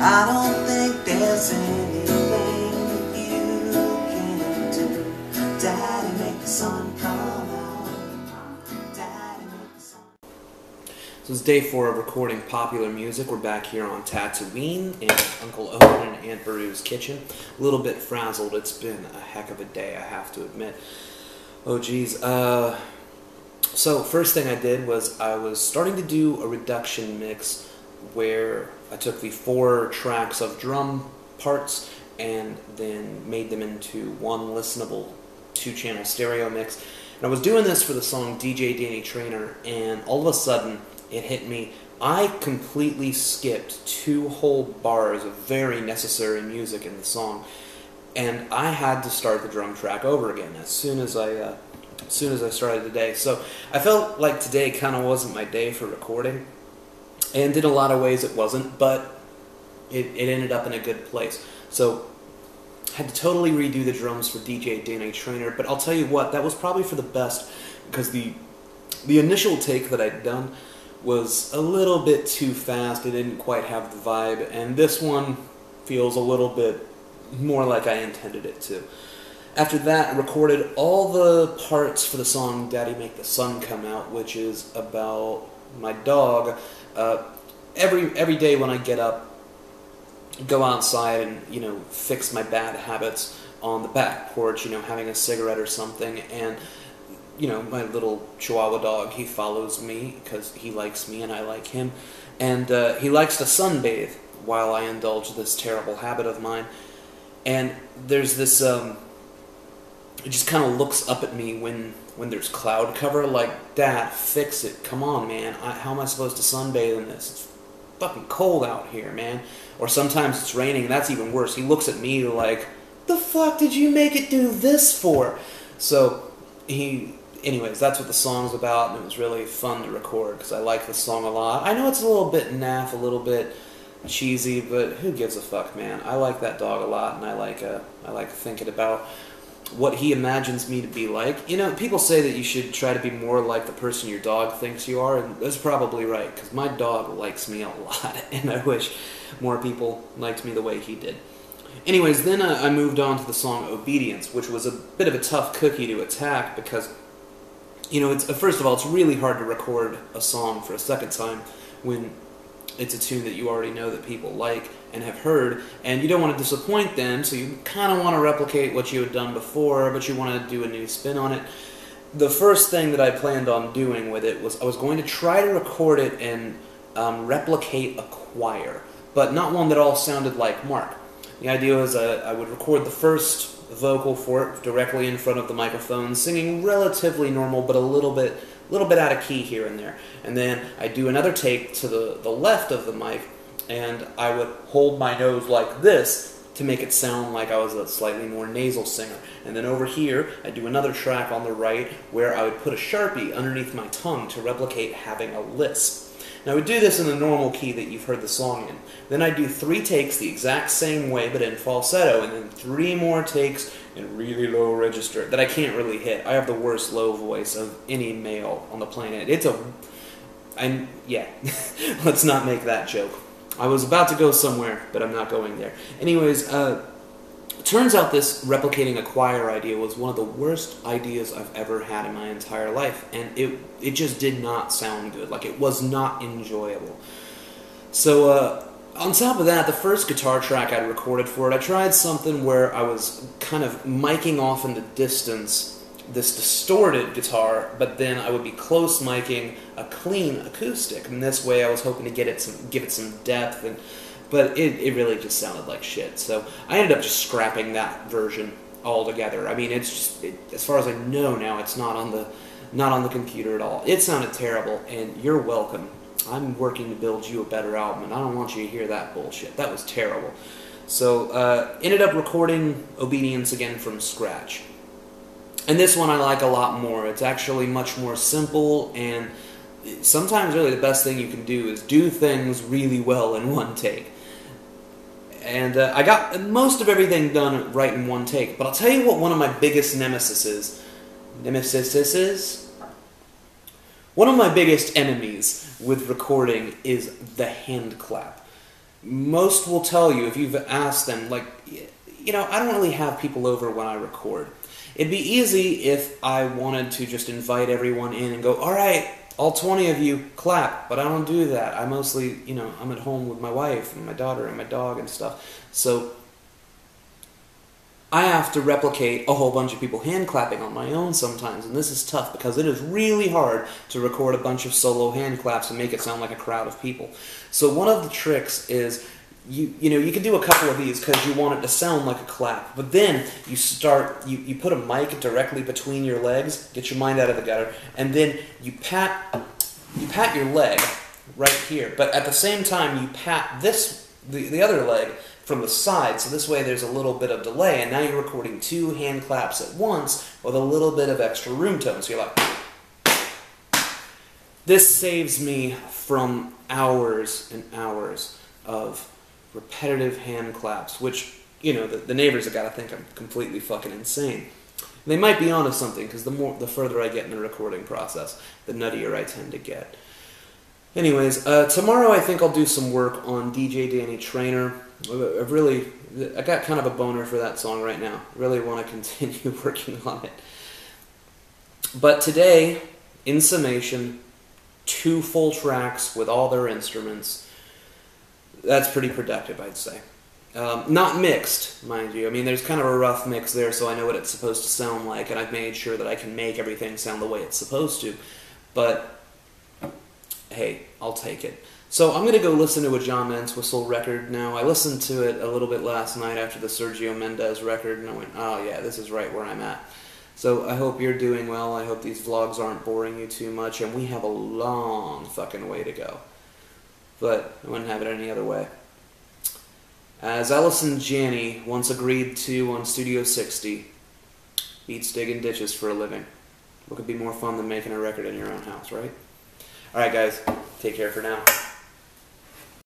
I don't think there's anything that you can do. Daddy, make the sun come out. Daddy, make the sun. So it's day 4 of recording popular music. We're back here on Tatooine in Uncle Owen and Aunt Beru's kitchen. A little bit frazzled. It's been a heck of a day, I have to admit. Oh geez. So first thing I did was I was starting to do a reduction mix where I took the 4 tracks of drum parts and then made them into one listenable 2-channel stereo mix. And I was doing this for the song DJ Danny Trainer, and all of a sudden it hit me. I completely skipped 2 whole bars of very necessary music in the song, and I had to start the drum track over again as soon as I started the day. So I felt like today kind of wasn't my day for recording, and in a lot of ways it wasn't, but it ended up in a good place. So I had to totally redo the drums for DJ Danny Trainer, but I'll tell you what, that was probably for the best, because the initial take that I'd done was a little bit too fast. It didn't quite have the vibe, and this one feels a little bit more like I intended it to. After that, I recorded all the parts for the song Daddy Make the Sun Come Out, which is about my dog. Every day when I get up, go outside and, fix my bad habits on the back porch, having a cigarette or something, and my little Chihuahua dog, he follows me because he likes me and I like him, and he likes to sunbathe while I indulge this terrible habit of mine. And there's this, it just kind of looks up at me when there's cloud cover, like, Dad, fix it, come on, man, how am I supposed to sunbathe in this? It's fucking cold out here, man. Or sometimes it's raining, and that's even worse. He looks at me like, the fuck did you make it do this for? So, anyways, that's what the song's about, and it was really fun to record, because I like the song a lot. I know it's a little bit naff, a little bit cheesy, but who gives a fuck, man? I like that dog a lot, and I like thinking about what he imagines me to be like. People say that you should try to be more like the person your dog thinks you are, and that's probably right, because my dog likes me a lot, and I wish more people liked me the way he did. Anyways, then I moved on to the song Obedience, which was a bit of a tough cookie to attack, because first of all, it's really hard to record a song for a second time when it's a tune that you already know that people like and have heard, and you don't want to disappoint them, so you kind of want to replicate what you had done before, but you want to do a new spin on it. The first thing that I planned on doing with it was I was going to try to record it and replicate a choir, but not one that all sounded like Marc. The idea was I would record the first vocal for it directly in front of the microphone, singing relatively normal, but a little bit out of key here and there. And then I'd do another take to the left of the mic, and I would hold my nose like this to make it sound like I was a slightly more nasal singer. And then over here, I'd do another track on the right where I would put a Sharpie underneath my tongue to replicate having a lisp. Now, I would do this in the normal key that you've heard the song in. Then I'd do 3 takes the exact same way, but in falsetto, and then 3 more takes in really low register that I can't really hit. I have the worst low voice of any male on the planet. Yeah, let's not make that joke. I was about to go somewhere, but I'm not going there. Anyways, turns out this replicating a choir idea was one of the worst ideas I've ever had in my entire life, and it just did not sound good. Like, it was not enjoyable. So, on top of that, the first guitar track I'd recorded for it, I tried something where I was kind of miking off in the distance this distorted guitar, but then I would be close miking a clean acoustic, and this way I was hoping to give it some depth, but it really just sounded like shit. So I ended up just scrapping that version altogether. I mean, it's just, as far as I know now, it's not on the computer at all. It sounded terrible, and you're welcome. I'm working to build you a better album, and I don't want you to hear that bullshit. That was terrible. So ended up recording Obedience again from scratch. And this one I like a lot more. It's actually much more simple, and sometimes really the best thing you can do is do things really well in one take. And I got most of everything done right in one take, but I'll tell you what one of my biggest nemesis is. One of my biggest enemies with recording is the hand clap. most will tell you, if you've asked them, like, I don't really have people over when I record. It'd be easy if I wanted to just invite everyone in and go, all right, all 20 of you clap, but I don't do that. I mostly, I'm at home with my wife and my daughter and my dog and stuff. So I have to replicate a whole bunch of people hand clapping on my own sometimes, and this is tough because it is really hard to record a bunch of solo hand claps and make it sound like a crowd of people. So one of the tricks is you can do a couple of these because you want it to sound like a clap, but then you put a mic directly between your legs, get your mind out of the gutter, and then you pat your leg right here, but at the same time you pat the other leg from the side, so this way there's a little bit of delay, and now you're recording 2 hand claps at once with a little bit of extra room tone. So you're like, this saves me from hours and hours of repetitive hand claps, which, the neighbors have got to think I'm completely fucking insane. They might be onto something, because the further I get in the recording process, the nuttier I tend to get. Anyways, tomorrow I think I'll do some work on DJ Danny Trainer. I got kind of a boner for that song right now. Really want to continue working on it. But today, in summation, 2 full tracks with all their instruments. That's pretty productive, I'd say. Not mixed, mind you. I mean, there's kind of a rough mix there, so I know what it's supposed to sound like, and I've made sure that I can make everything sound the way it's supposed to. But hey, I'll take it. So I'm going to go listen to a John Entwistle record now. I listened to it a little bit last night after the Sergio Mendes record, and I went, oh yeah, this is right where I'm at. So I hope you're doing well. I hope these vlogs aren't boring you too much, and we have a long fucking way to go. But I wouldn't have it any other way. As Allison Janney once agreed to on Studio 60, beats digging ditches for a living. What could be more fun than making a record in your own house, right? Alright guys, take care for now.